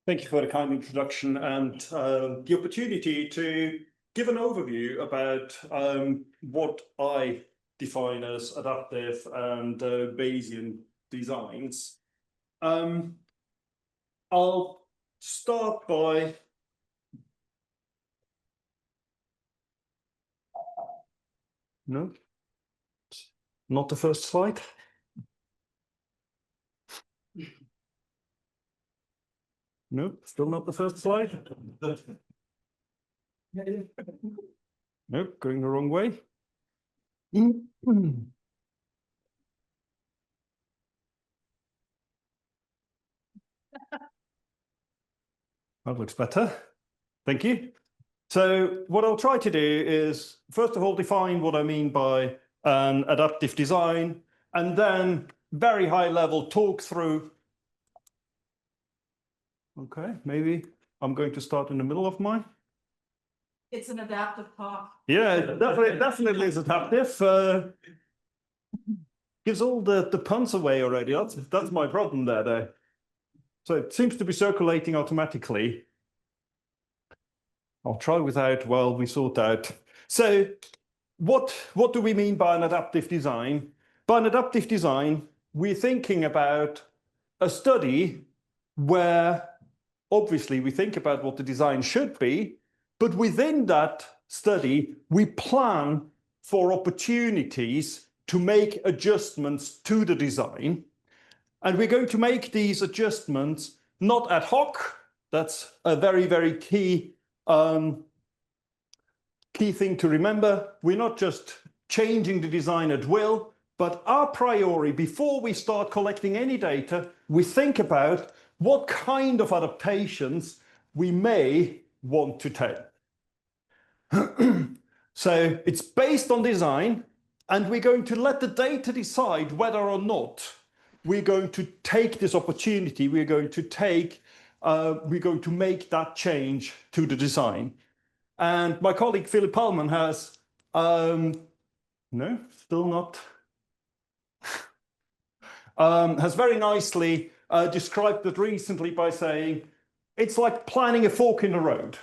Thank you for the kind introduction and the opportunity to give an overview about what I define as adaptive and Bayesian designs. I'll start by no, not the first slide. No, still not the first slide. Nope, going the wrong way. That looks better. Thank you. So what I'll try to do is, first of all, define what I mean by an adaptive design, and then very high level talk through. Okay, maybe I'm going to start in the middle of mine. It's an adaptive talk. Yeah, definitely is adaptive. Gives all the puns away already. That's my problem there, though. So it seems to be circulating automatically. I'll try without while we sort out. So what do we mean by an adaptive design? By an adaptive design, we're thinking about a study where obviously we think about what the design should be, but within that study, we plan for opportunities to make adjustments to the design. And we're going to make these adjustments not ad hoc. That's a very, very key thing to remember. We're not just changing the design at will, but a priori, before we start collecting any data, we think about what kind of adaptations we may want to take. So it's based on design, and we're going to let the data decide whether or not we're going to take this opportunity, we're going to make that change to the design. And my colleague Philip Pullman has, no, still not, has very nicely described it recently by saying, it's like planning a fork in the road.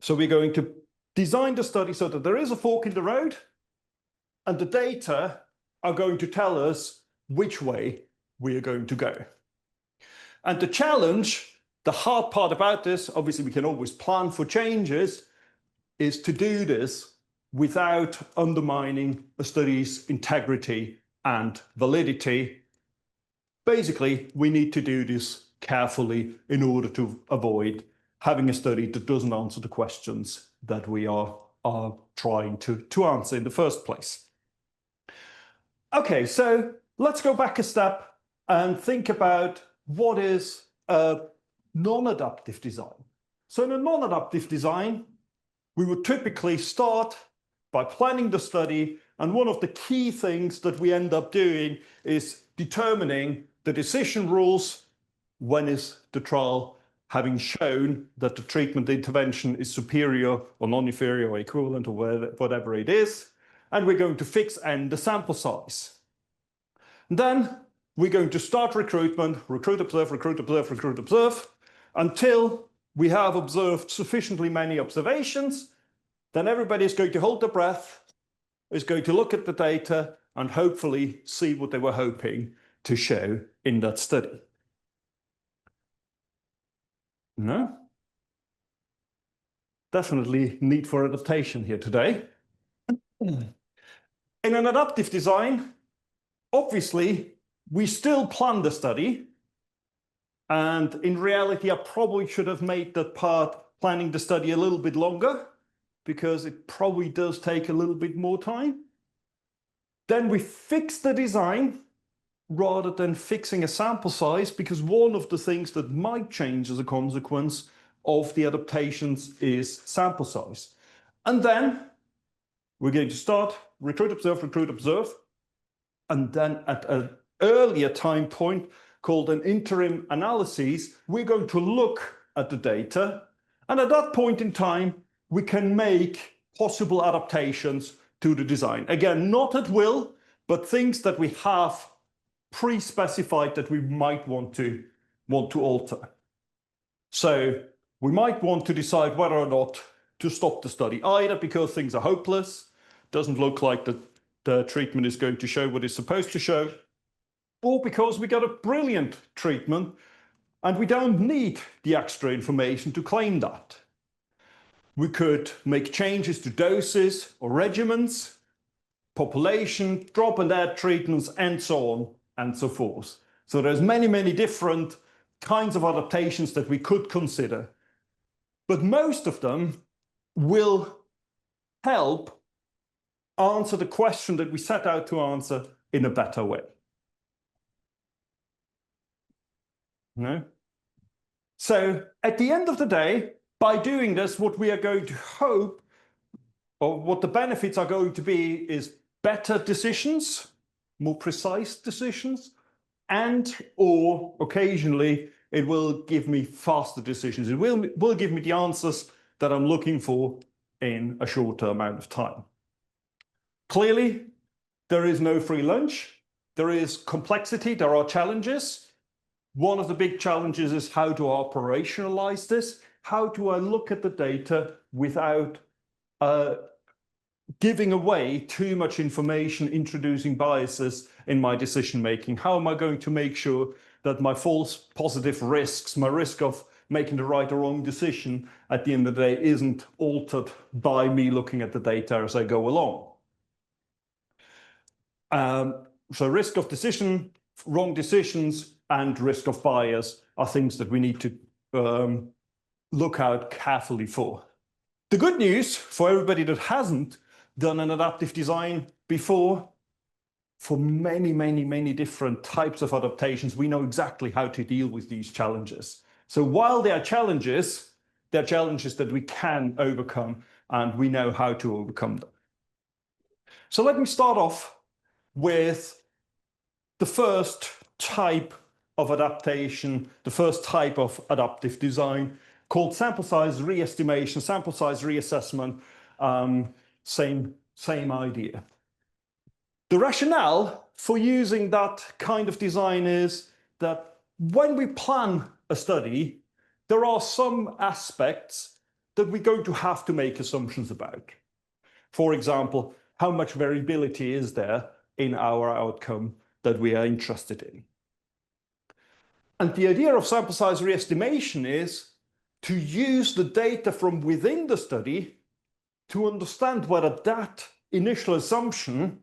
So we're going to design the study so that there is a fork in the road, and the data are going to tell us which way we are going to go. And the challenge, the hard part about this, obviously we can always plan for changes, is to do this without undermining a study's integrity and validity. Basically, we need to do this carefully in order to avoid having a study that doesn't answer the questions that we are trying to answer in the first place. Okay, so let's go back a step and think about what is a non-adaptive design. So in a non-adaptive design, we would typically start by planning the study, and one of the key things that we end up doing is determining the decision rules. When is the trial having shown that the treatment intervention is superior or non-inferior or equivalent or whatever it is, and we're going to fix the sample size. Then we're going to start recruitment, recruit, observe, recruit, observe, recruit, observe, until we have observed sufficiently many observations. Then everybody is going to hold their breath, is going to look at the data, and hopefully see what they were hoping to show in that study. No? Definitely need for adaptation here today. In an adaptive design, obviously, we still plan the study. And in reality, I probably should have made that part, planning the study, a little bit longer, because it probably does take a little bit more time. Then we fix the design rather than fixing a sample size, because one of the things that might change as a consequence of the adaptations is sample size. And then we're going to start recruit, observe, and then at an earlier time point called an interim analysis, we're going to look at the data, and at that point in time, we can make possible adaptations to the design. Again, not at will, but things that we have pre-specified that we might want to alter. So we might want to decide whether or not to stop the study, either because things are hopeless, doesn't look like the treatment is going to show what it's supposed to show, or because we got a brilliant treatment and we don't need the extra information to claim that. We could make changes to doses or regimens, population, drop and add treatments, and so on and so forth. So there's many, many different kinds of adaptations that we could consider. But most of them will help answer the question that we set out to answer in a better way. No? So at the end of the day, by doing this, what we are going to hope, or what the benefits are going to be, is better decisions, more precise decisions, and or occasionally it will give me faster decisions. It will give me the answers that I'm looking for in a shorter amount of time. Clearly, there is no free lunch. There is complexity, there are challenges. One of the big challenges is how to operationalize this. How do I look at the data without giving away too much information, introducing biases in my decision making? How am I going to make sure that my false positive risks, my risk of making the right or wrong decision at the end of the day, isn't altered by me looking at the data as I go along? So risk of decision, wrong decisions, and risk of bias are things that we need to look out carefully for. The good news for everybody that hasn't done an adaptive design before, for many, many, many different types of adaptations, we know exactly how to deal with these challenges. So while they are challenges that we can overcome, and we know how to overcome them. So let me start off with the first type of adaptation, the first type of adaptive design, called sample size re-estimation, sample size reassessment, same idea. The rationale for using that kind of design is that when we plan a study, there are some aspects that we're going to have to make assumptions about. For example, how much variability is there in our outcome that we are interested in? And the idea of sample size re-estimation is to use the data from within the study to understand whether that initial assumption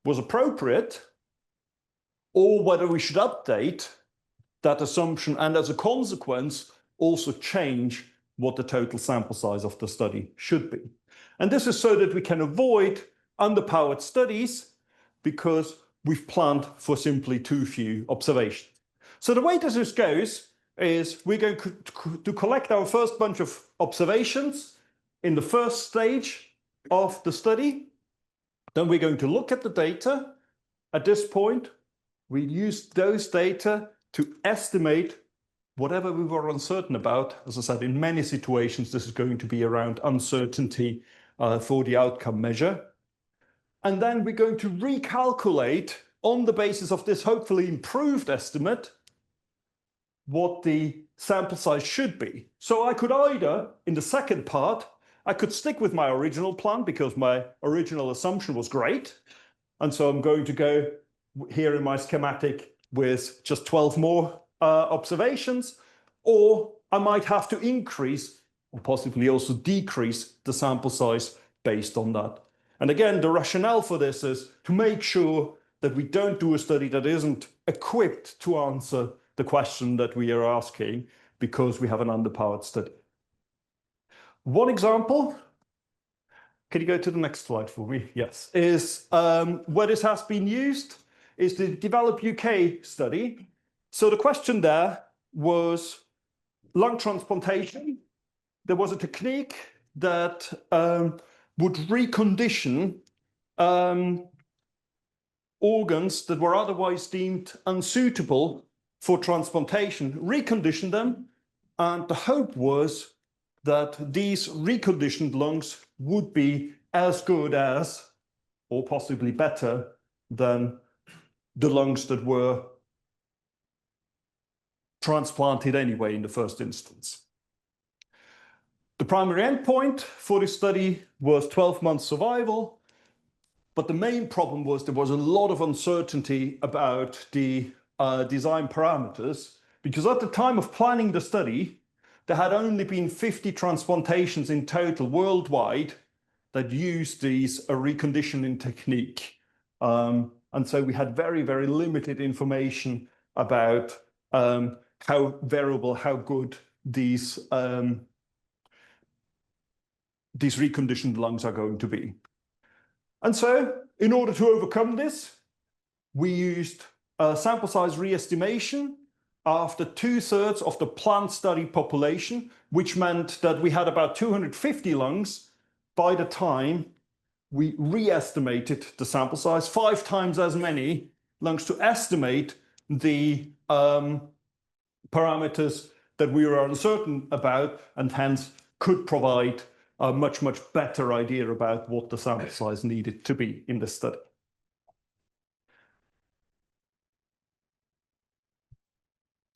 was appropriate or whether we should update that assumption and as a consequence also change what the total sample size of the study should be. And this is so that we can avoid underpowered studies because we've planned for simply too few observations. So the way this goes is we're going to collect our first bunch of observations in the first stage of the study. Then we're going to look at the data. At this point, we use those data to estimate whatever we were uncertain about. As I said, in many situations, this is going to be around uncertainty for the outcome measure. And then we're going to recalculate on the basis of this hopefully improved estimate what the sample size should be. So I could either, in the second part, I could stick with my original plan because my original assumption was great. And so I'm going to go here in my schematic with just 12 more observations, or I might have to increase or possibly also decrease the sample size based on that. And again, the rationale for this is to make sure that we don't do a study that isn't equipped to answer the question that we are asking because we have an underpowered study. One example, can you go to the next slide for me? Yes, is where this has been used is the Develop UK study. So the question there was lung transplantation. There was a technique that would recondition organs that were otherwise deemed unsuitable for transplantation, recondition them, and the hope was that these reconditioned lungs would be as good as, or possibly better than, the lungs that were transplanted anyway in the first instance. The primary endpoint for this study was 12-month survival, but the main problem was there was a lot of uncertainty about the design parameters, because at the time of planning the study, there had only been 50 transplantations in total worldwide that used these reconditioning technique. And so we had very, very limited information about how variable, how good these reconditioned lungs are going to be. And so in order to overcome this, we used a sample size re-estimation after 2/3 of the planned study population, which meant that we had about 250 lungs by the time we re-estimated the sample size, 5 times as many lungs to estimate the parameters that we were uncertain about, and hence could provide a much, much better idea about what the sample size needed to be in the study.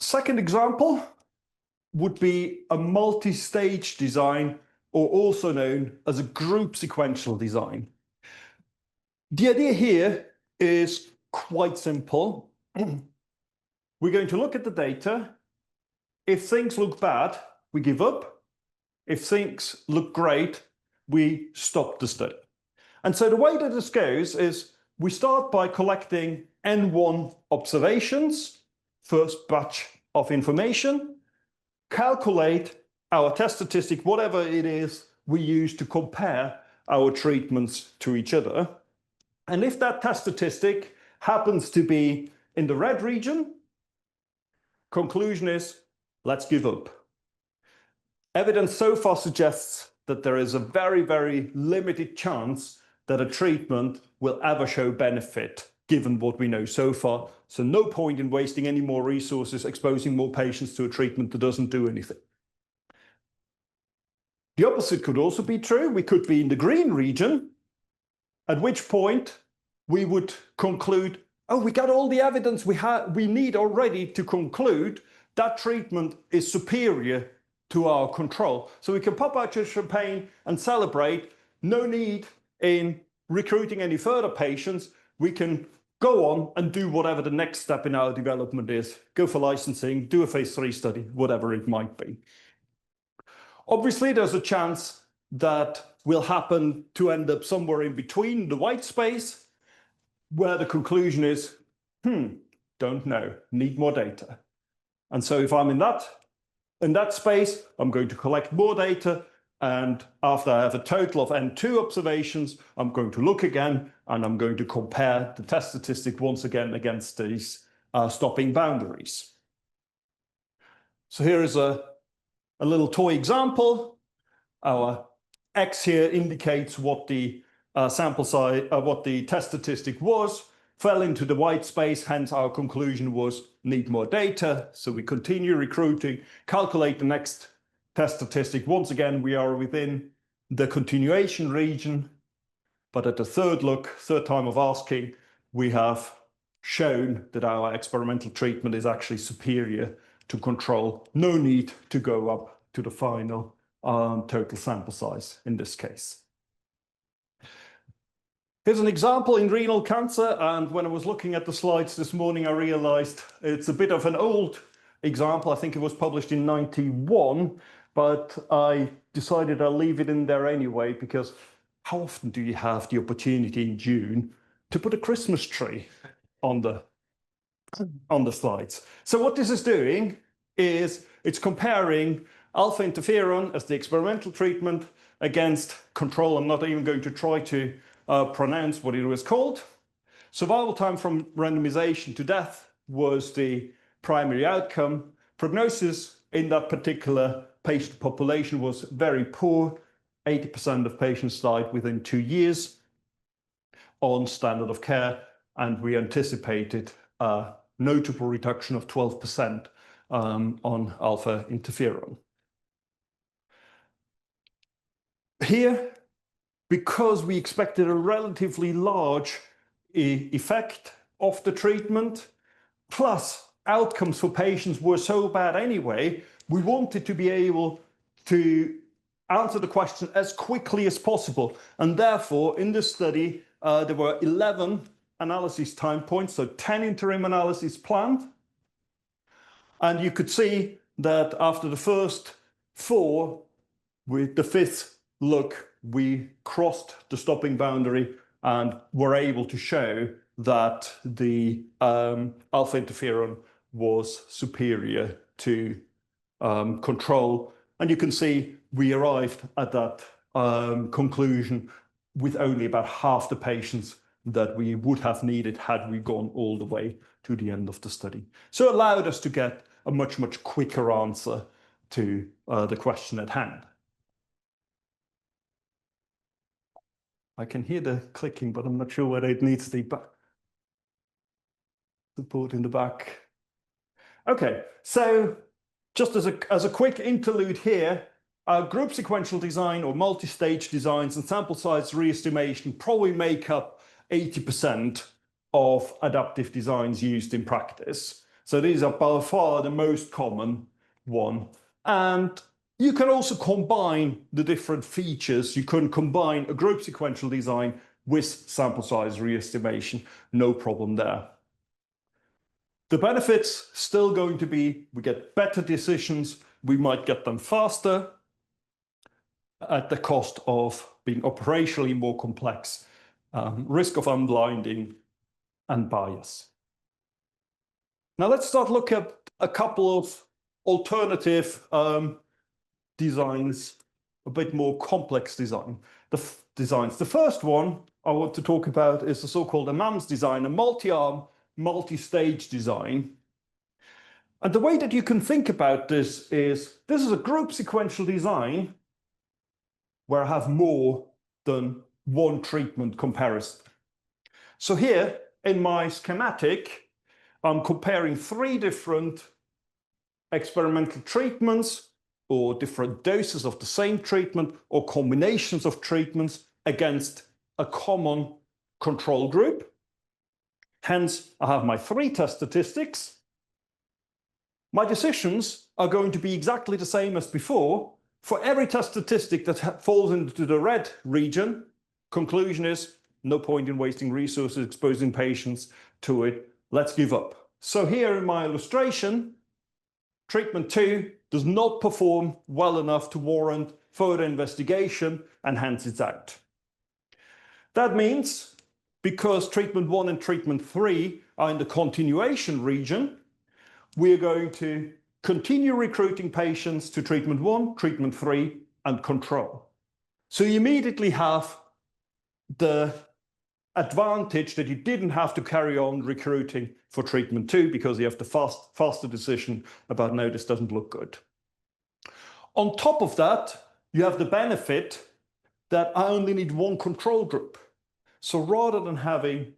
Second example would be a multi-stage design, or also known as a group sequential design. The idea here is quite simple. We're going to look at the data. If things look bad, we give up. If things look great, we stop the study. And so the way that this goes is we start by collecting N1 observations, first batch of information, calculate our test statistic, whatever it is we use to compare our treatments to each other. And if that test statistic happens to be in the red region, conclusion is, let's give up. Evidence so far suggests that there is a very, very limited chance that a treatment will ever show benefit, given what we know so far. So no point in wasting any more resources exposing more patients to a treatment that doesn't do anything. The opposite could also be true. We could be in the green region, at which point we would conclude, oh, we got all the evidence we need already to conclude that treatment is superior to our control. So we can pop out your champagne and celebrate. No need in recruiting any further patients. We can go on and do whatever the next step in our development is. Go for licensing, do a phase 3 study, whatever it might be. Obviously, there's a chance that will happen to end up somewhere in between the white space, where the conclusion is, don't know, need more data. And so if I'm in that space, I'm going to collect more data. And after I have a total of N2 observations, I'm going to look again, and I'm going to compare the test statistic once again against these stopping boundaries. So here is a little toy example. Our X here indicates what the sample size, what the test statistic was, fell into the white space, hence our conclusion was need more data. So we continue recruiting, calculate the next test statistic. Once again, we are within the continuation region, but at the third look, third time of asking, we have shown that our experimental treatment is actually superior to control. No need to go up to the final total sample size in this case. Here's an example in renal cancer, and when I was looking at the slides this morning, I realized it's a bit of an old example. I think it was published in '91, but I decided I'll leave it in there anyway, because how often do you have the opportunity in June to put a Christmas tree on the slides? So what this is doing is it's comparing alpha interferon as the experimental treatment against control. I'm not even going to try to pronounce what it was called. Survival time from randomization to death was the primary outcome. Prognosis in that particular patient population was very poor. 80% of patients died within 2 years on standard of care, and we anticipated a notable reduction of 12% on alpha interferon. Here, because we expected a relatively large effect of the treatment, plus outcomes for patients were so bad anyway, we wanted to be able to answer the question as quickly as possible. And therefore, in this study, there were 11 analysis time points, so 10 interim analyses planned. And you could see that after the first 4, with the 5th look, we crossed the stopping boundary and were able to show that the alpha interferon was superior to control. And you can see we arrived at that conclusion with only about half the patients that we would have needed had we gone all the way to the end of the study. So it allowed us to get a much, much quicker answer to the question at hand. I can hear the clicking, but I'm not sure whether it needs the support in the back. Okay, so just as a quick interlude here, group sequential design or multi-stage designs and sample size re-estimation probably make up 80% of adaptive designs used in practice. So these are by far the most common one. And you can also combine the different features. You can combine a group sequential design with sample size re-estimation, no problem there. The benefits still going to be, we get better decisions, we might get them faster at the cost of being operationally more complex, risk of unblinding and bias. Now let's start looking at a couple of alternative designs, a bit more complex designs. The first one I want to talk about is the so-called MAMS design, a multi-arm, multi-stage design. And the way that you can think about this is a group sequential design where I have more than one treatment comparison. So here in my schematic, I'm comparing 3 different experimental treatments or different doses of the same treatment or combinations of treatments against a common control group. Hence, I have my 3 test statistics. My decisions are going to be exactly the same as before. For every test statistic that falls into the red region, conclusion is no point in wasting resources exposing patients to it. Let's give up. So here in my illustration, treatment 2 does not perform well enough to warrant further investigation, and hence it's out. That means because treatment 1 and treatment 3 are in the continuation region, we are going to continue recruiting patients to treatment 1, treatment 3, and control. So you immediately have the advantage that you didn't have to carry on recruiting for treatment 2 because you have the faster decision about, no, this doesn't look good. On top of that, you have the benefit that I only need 1 control group. So rather than having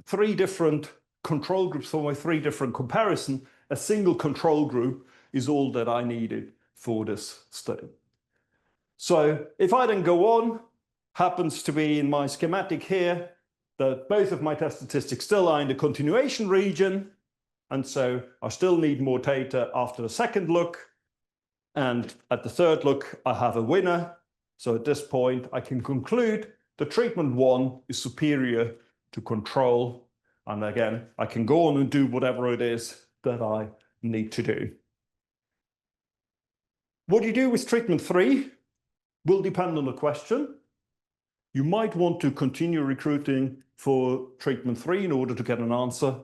3 different control groups for my 3 different comparisons, a single control group is all that I needed for this study. So if I then go on, happens to be in my schematic here, that both of my test statistics still are in the continuation region, and so I still need more data after the second look, and at the third look I have a winner. So at this point I can conclude the treatment 1 is superior to control, and again I can go on and do whatever it is that I need to do. What you do with treatment 3 will depend on the question. You might want to continue recruiting for treatment 3 in order to get an answer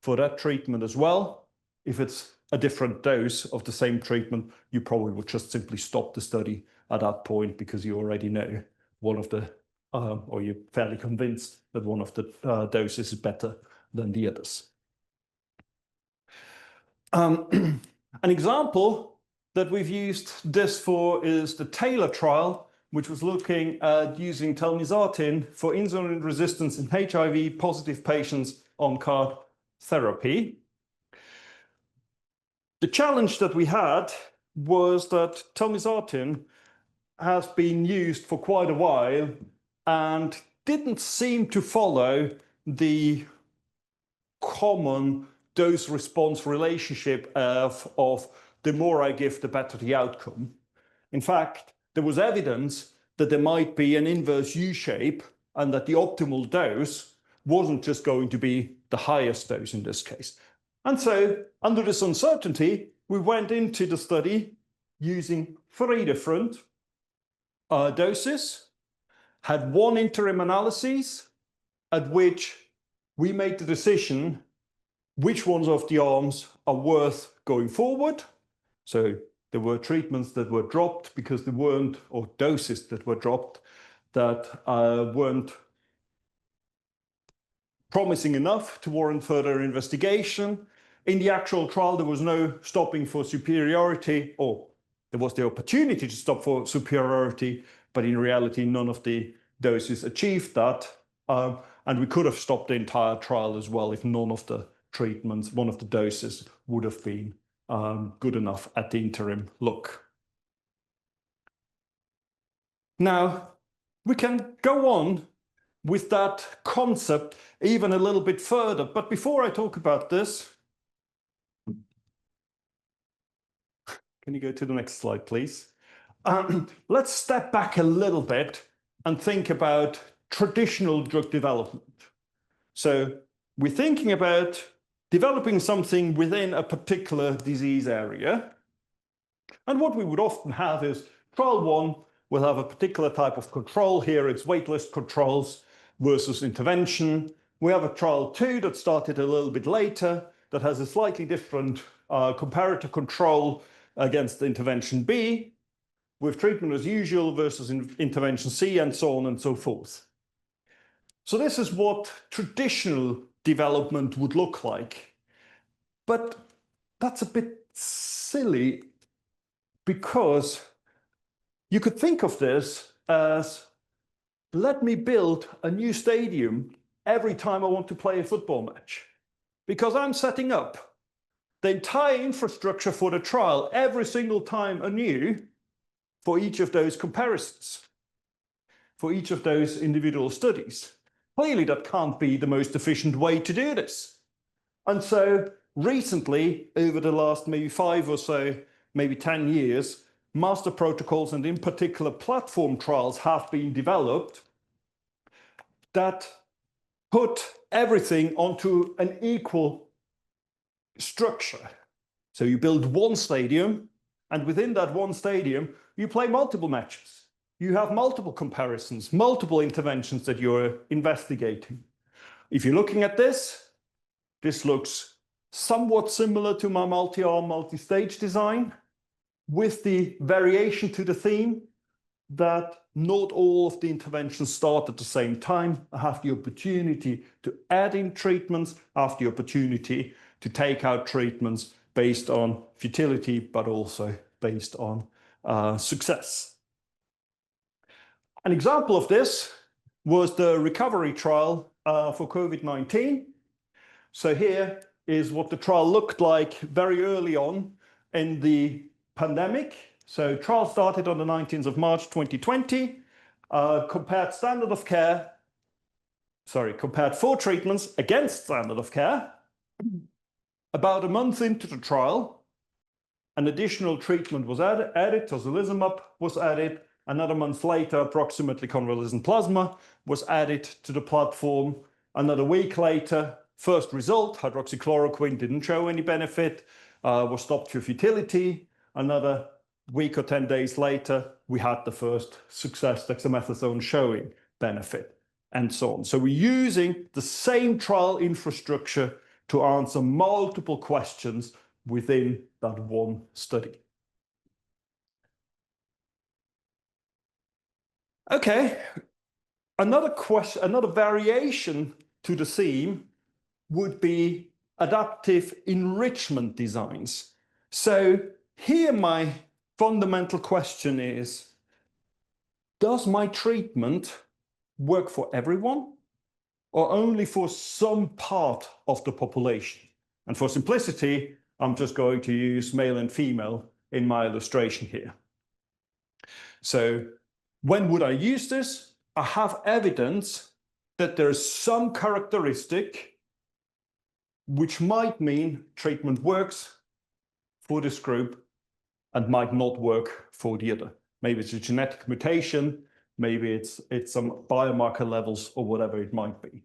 for that treatment as well. If it's a different dose of the same treatment, you probably would just simply stop the study at that point because you already know one of the, or you're fairly convinced that one of the doses is better than the others. An example that we've used this for is the Taylor trial, which was looking at using telmisartan for insulin resistance in HIV-positive patients on CAR therapy. The challenge that we had was that telmisartan has been used for quite a while and didn't seem to follow the common dose-response relationship of the more I give, the better the outcome. In fact, there was evidence that there might be an inverse U-shape and that the optimal dose wasn't just going to be the highest dose in this case. And so under this uncertainty, we went into the study using 3 different doses, had 1 interim analysis at which we made the decision which ones of the arms are worth going forward. So there were treatments that were dropped because they weren't, or doses that were dropped that weren't promising enough to warrant further investigation. In the actual trial, there was no stopping for superiority, or there was the opportunity to stop for superiority, but in reality, none of the doses achieved that. And we could have stopped the entire trial as well if none of the treatments, one of the doses would have been good enough at the interim look. Now, we can go on with that concept even a little bit further. But before I talk about this, can you go to the next slide, please? Let's step back a little bit and think about traditional drug development. So we're thinking about developing something within a particular disease area. And what we would often have is trial 1 will have a particular type of control. Here it's waitlist controls versus intervention. We have a trial 2 that started a little bit later that has a slightly different comparator control against intervention B, with treatment as usual versus intervention C, and so on and so forth. So this is what traditional development would look like. But that's a bit silly, because you could think of this as, let me build a new stadium every time I want to play a football match, because I'm setting up the entire infrastructure for the trial every single time anew for each of those comparisons, for each of those individual studies. Clearly, that can't be the most efficient way to do this. And so recently, over the last maybe 5 or so, maybe 10 years, master protocols and in particular platform trials have been developed that put everything onto an equal structure. So you build one stadium, and within that one stadium, you play multiple matches. You have multiple comparisons, multiple interventions that you're investigating. If you're looking at this, this looks somewhat similar to my multi-arm, multi-stage design, with the variation to the theme that not all of the interventions start at the same time. I have the opportunity to add in treatments, I have the opportunity to take out treatments based on futility, but also based on success. An example of this was the recovery trial for COVID-19. So here is what the trial looked like very early on in the pandemic. So trial started on the 19th of March 2020, compared 4 treatments against standard of care. About a month into the trial, an additional treatment was added, tocilizumab was added. Another month later, approximately, convalescent plasma was added to the platform. Another week later, first result, hydroxychloroquine didn't show any benefit, was stopped for futility. Another week or 10 days later, we had the first success, dexamethasone showing benefit, and so on. So we're using the same trial infrastructure to answer multiple questions within that one study. Okay, another question, another variation to the theme would be adaptive enrichment designs. So here my fundamental question is, does my treatment work for everyone or only for some part of the population? And for simplicity, I'm just going to use male and female in my illustration here. So when would I use this? I have evidence that there is some characteristic which might mean treatment works for this group and might not work for the other. Maybe it's a genetic mutation, maybe it's some biomarker levels or whatever it might be.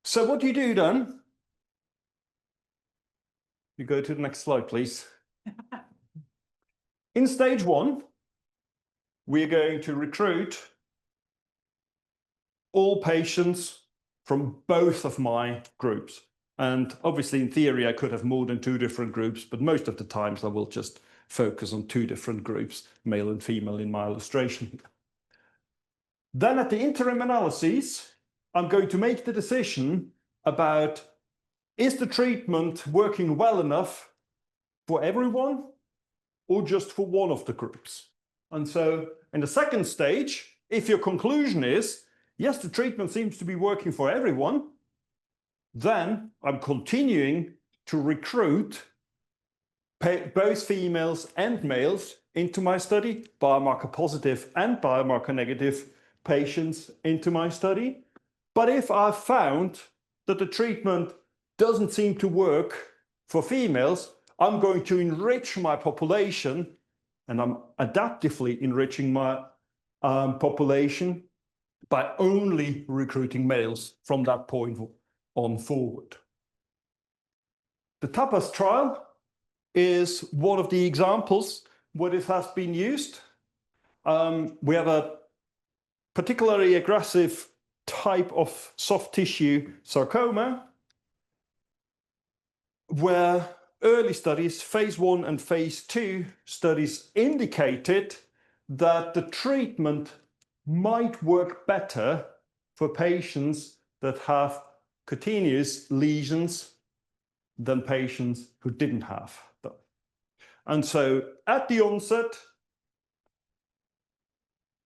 So what do you do then? You go to the next slide, please. In stage 1, we're going to recruit all patients from both of my groups. And obviously, in theory, I could have more than 2 different groups, but most of the times I will just focus on 2 different groups, male and female, in my illustration. Then at the interim analyses, I'm going to make the decision about, is the treatment working well enough for everyone or just for one of the groups? And so in the second stage, if your conclusion is, yes, the treatment seems to be working for everyone, then I'm continuing to recruit both females and males into my study, biomarker positive and biomarker negative patients into my study. But if I've found that the treatment doesn't seem to work for females, I'm going to enrich my population, and I'm adaptively enriching my population by only recruiting males from that point on forward. The TAPAS trial is one of the examples where it has been used. We have a particularly aggressive type of soft tissue sarcoma where early studies, phase 1 and phase 2 studies, indicated that the treatment might work better for patients that have cutaneous lesions than patients who didn't have them. And so at the onset,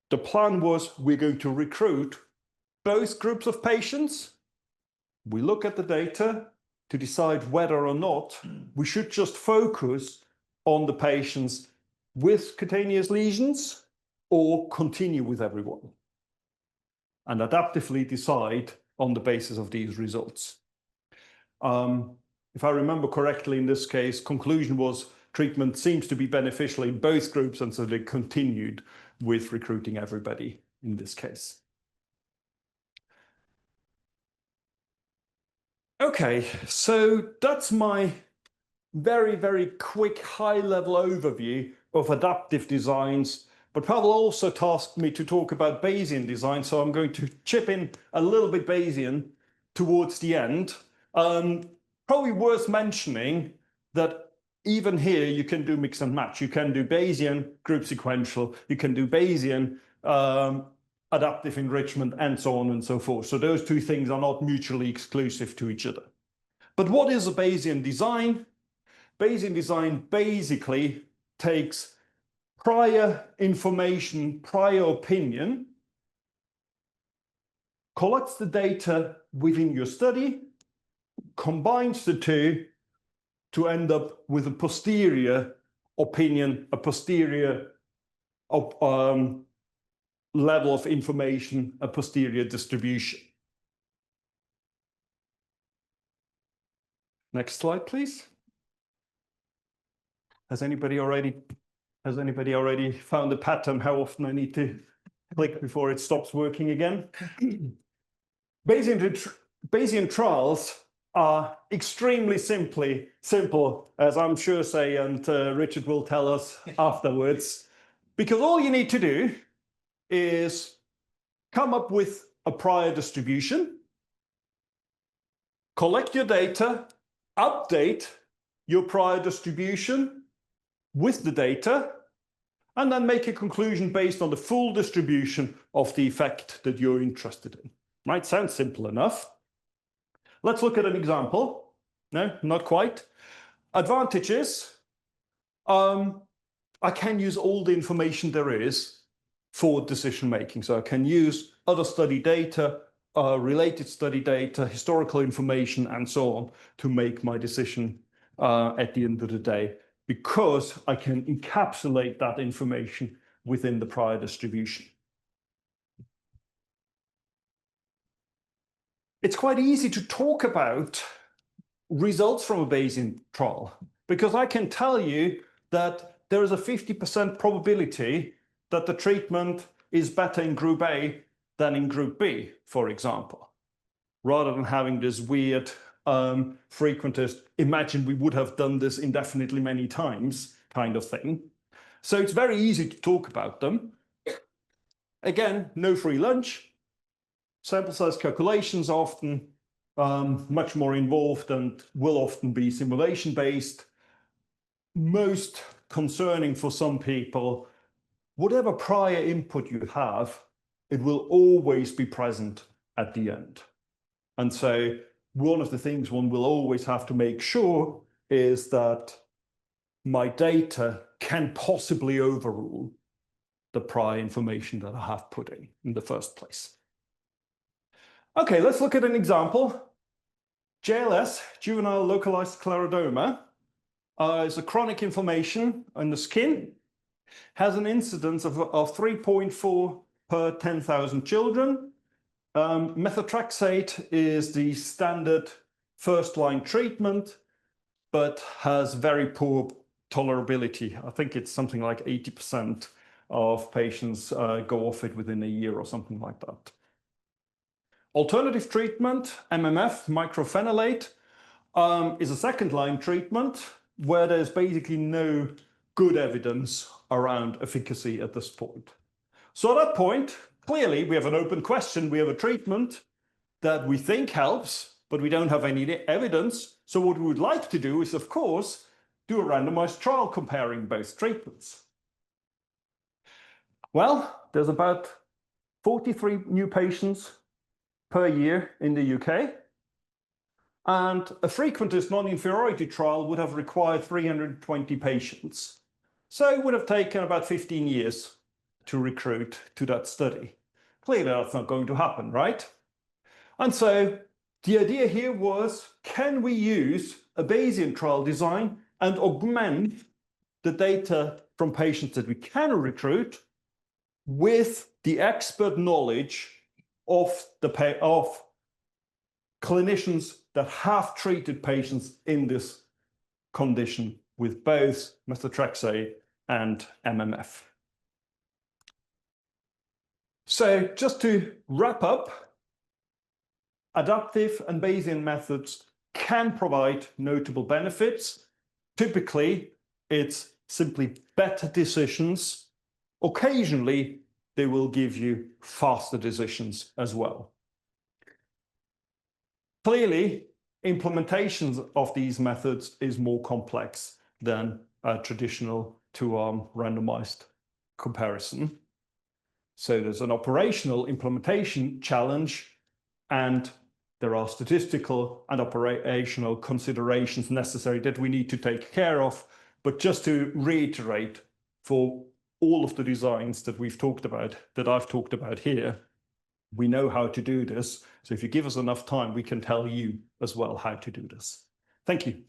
the plan was we're going to recruit both groups of patients. We look at the data to decide whether or not we should just focus on the patients with cutaneous lesions or continue with everyone, and adaptively decide on the basis of these results. If I remember correctly, in this case, conclusion was treatment seems to be beneficial in both groups, and so they continued with recruiting everybody in this case. Okay, so that's my very, very quick high-level overview of adaptive designs. But Pavel also tasked me to talk about Bayesian design, so I'm going to chip in a little bit Bayesian towards the end. Probably worth mentioning that even here you can do mix and match. You can do Bayesian group sequential, you can do Bayesian adaptive enrichment, and so on and so forth. So those 2 things are not mutually exclusive to each other. But what is a Bayesian design? Bayesian design basically takes prior information, prior opinion, collects the data within your study, combines the 2 to end up with a posterior opinion, a posterior level of information, a posterior distribution. Next slide, please. Has anybody already found a pattern how often I need to click before it stops working again? Bayesian trials are extremely simple, as I'm sure Say and Richard will tell us afterwards, because all you need to do is come up with a prior distribution, collect your data, update your prior distribution with the data, and then make a conclusion based on the full distribution of the effect that you're interested in. Right? Sounds simple enough. Let's look at an example. No, not quite. Advantages. I can use all the information there is for decision making. So I can use other study data, related study data, historical information, and so on to make my decision at the end of the day, because I can encapsulate that information within the prior distribution. It's quite easy to talk about results from a Bayesian trial, because I can tell you that there is a 50% probability that the treatment is better in group A than in group B, for example, rather than having this weird frequentist, imagine we would have done this indefinitely many times kind of thing. So it's very easy to talk about them. Again, no free lunch. Sample size calculations are often much more involved and will often be simulation based. Most concerning for some people, whatever prior input you have, it will always be present at the end. And so one of the things one will always have to make sure is that my data can possibly overrule the prior information that I have put in the first place. Okay, let's look at an example. JLS, juvenile localized sclerodoma, is a chronic inflammation in the skin, has an incidence of 3.4 per 10,000 children. Methotrexate is the standard first-line treatment, but has very poor tolerability. I think it's something like 80% of patients go off it within a year or something like that. Alternative treatment, MMF, mycophenolate, is a second-line treatment where there's basically no good evidence around efficacy at this point. So at that point, clearly we have an open question. We have a treatment that we think helps, but we don't have any evidence. So what we would like to do is, of course, do a randomized trial comparing both treatments. Well, there's about 43 new patients per year in the UK. And a frequentist non-inferiority trial would have required 320 patients. So it would have taken about 15 years to recruit to that study. Clearly, that's not going to happen, right? And so the idea here was, can we use a Bayesian trial design and augment the data from patients that we can recruit with the expert knowledge of clinicians that have treated patients in this condition with both methotrexate and MMF. So just to wrap up, adaptive and Bayesian methods can provide notable benefits. Typically, it's simply better decisions. Occasionally, they will give you faster decisions as well. Clearly, implementations of these methods is more complex than a traditional two-arm randomized comparison. So there's an operational implementation challenge, and there are statistical and operational considerations necessary that we need to take care of. But just to reiterate, for all of the designs that we've talked about, that I've talked about here, we know how to do this. So if you give us enough time, we can tell you as well how to do this. Thank you.